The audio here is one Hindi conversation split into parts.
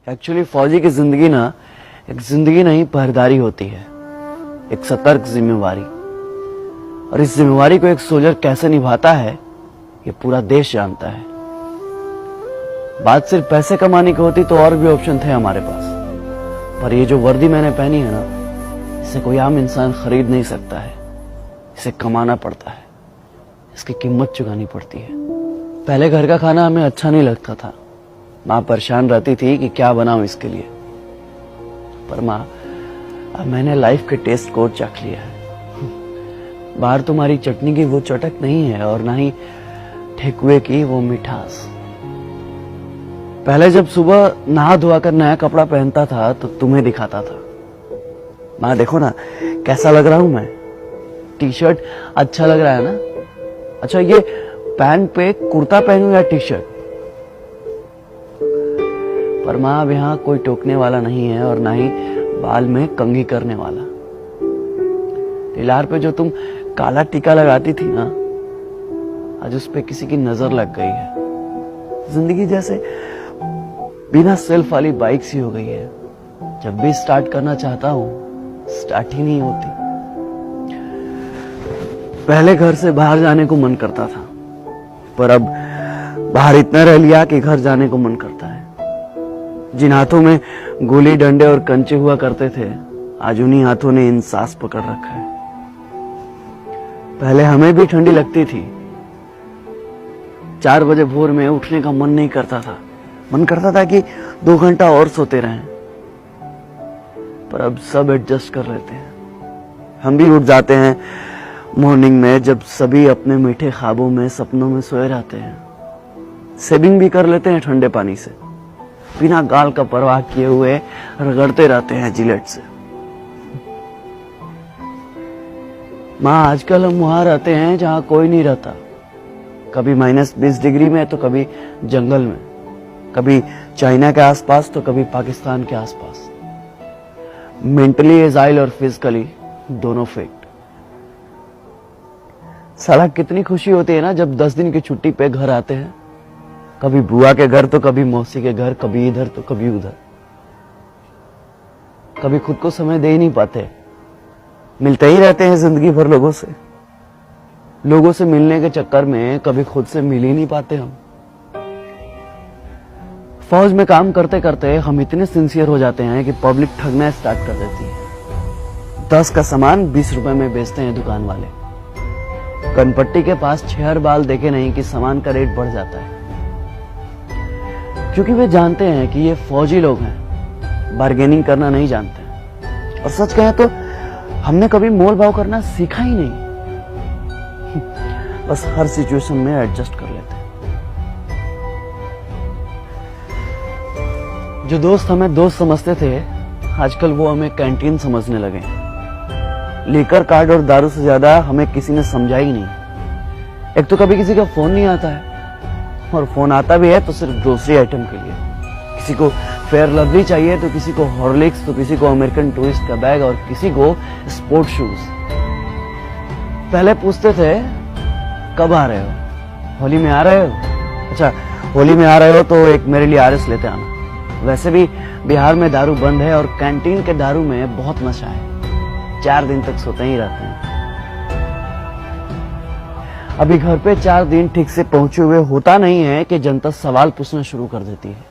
एक्चुअली फौजी की जिंदगी ना एक जिंदगी नहीं पहरेदारी होती है, एक सतर्क जिम्मेवारी। और इस जिम्मेवारी को एक सोल्जर कैसे निभाता है ये पूरा देश जानता है। बात सिर्फ पैसे कमाने की होती तो और भी ऑप्शन थे हमारे पास, पर ये जो वर्दी मैंने पहनी है ना, इसे कोई आम इंसान खरीद नहीं सकता है। इसे कमाना पड़ता है, इसकी कीमत चुकानी पड़ती है। पहले घर का खाना हमें अच्छा नहीं लगता था, माँ परेशान रहती थी कि क्या बनाऊं इसके लिए। पर माँ, अब मैंने लाइफ के टेस्ट को चख लिया है। बाहर तुम्हारी चटनी की वो चटक नहीं है और ना ही ठेकुए की वो मिठास। पहले जब सुबह नहा धोआ कर नया कपड़ा पहनता था तो तुम्हें दिखाता था, माँ देखो ना कैसा लग रहा हूं मैं, टी शर्ट अच्छा लग रहा है ना, अच्छा ये पैंट पे कुर्ता पहनूं या टी शर्ट। पर माँ अब यहाँ कोई टोकने वाला नहीं है और ना ही बाल में कंघी करने वाला। लीलार पे जो तुम काला टीका लगाती थी ना, आज उस पे किसी की नजर लग गई है। जिंदगी जैसे बिना सेल्फ वाली बाइक सी हो गई है, जब भी स्टार्ट करना चाहता हूं स्टार्ट ही नहीं होती। पहले घर से बाहर जाने को मन करता था, पर अब बाहर इतना रह लिया कि घर जाने को मन करता है। जिन हाथों में गोली डंडे और कंचे हुआ करते थे, आज उन्हीं हाथों ने इन सांस पकड़ रखा है। पहले हमें भी ठंडी लगती थी, 4 बजे भोर में उठने का मन नहीं करता था, मन करता था कि 2 घंटा और सोते रहें। पर अब सब एडजस्ट कर लेते हैं। हम भी उठ जाते हैं मॉर्निंग में, जब सभी अपने मीठे ख्वाबों में सपनों में सोए रहते हैं। सेविंग भी कर लेते हैं ठंडे पानी से, बिना गाल का परवाह किए हुए रगड़ते रहते हैं जिलेट से। माँ, आजकल हम वहां रहते हैं जहां कोई नहीं रहता, कभी -20 डिग्री में तो कभी जंगल में, कभी चाइना के आसपास तो कभी पाकिस्तान के आसपास। मेंटली एजाइल और फिजिकली दोनों फिट। साला कितनी खुशी होती है ना जब 10 दिन की छुट्टी पे घर आते हैं, कभी बुआ के घर तो कभी मौसी के घर, कभी इधर तो कभी उधर। कभी खुद को समय दे ही नहीं पाते, मिलते ही रहते हैं जिंदगी भर लोगों से। लोगों से मिलने के चक्कर में कभी खुद से मिल ही नहीं पाते हम। फौज में काम करते करते हम इतने सिंसियर हो जाते हैं कि पब्लिक ठगना स्टार्ट कर देती है। 10 का सामान 20 रुपए में बेचते हैं दुकान वाले। कनपट्टी के पास 6 बाल देखे नहीं कि सामान का रेट बढ़ जाता है, क्योंकि वे जानते हैं कि ये फौजी लोग हैं, बार्गेनिंग करना नहीं जानते। और सच कहें तो हमने कभी मोल भाव करना सीखा ही नहीं, बस हर सिचुएशन में एडजस्ट कर लेते हैं। जो दोस्त हमें दोस्त समझते थे, आजकल वो हमें कैंटीन समझने लगे हैं। लीकर कार्ड और दारू से ज्यादा हमें किसी ने समझा ही नहीं। एक तो कभी किसी का फोन नहीं आता है, और फोन आता भी है तो सिर्फ ग्रोसरी आइटम के लिए। किसी को फेयर लवली चाहिए तो किसी को हॉर्लिक्स, तो किसी को अमेरिकन टूरिस्ट का बैग और किसी को स्पोर्ट शूज। पहले पूछते थे कब आ रहे हो, होली में आ रहे हो, अच्छा होली में आ रहे हो तो एक मेरे लिए आरएस लेते आना। वैसे भी बिहार में दारू बंद है और कैंटीन के दारू में बहुत नशा है, 4 दिन तक सोते ही रहते हैं। अभी घर पे 4 दिन ठीक से पहुंचे हुए होता नहीं है कि जनता सवाल पूछना शुरू कर देती है।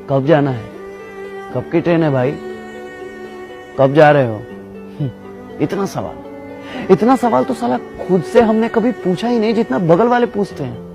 कब जाना है, कब की ट्रेन है भाई, कब जा रहे हो। इतना सवाल तो साला खुद से हमने कभी पूछा ही नहीं जितना बगल वाले पूछते हैं।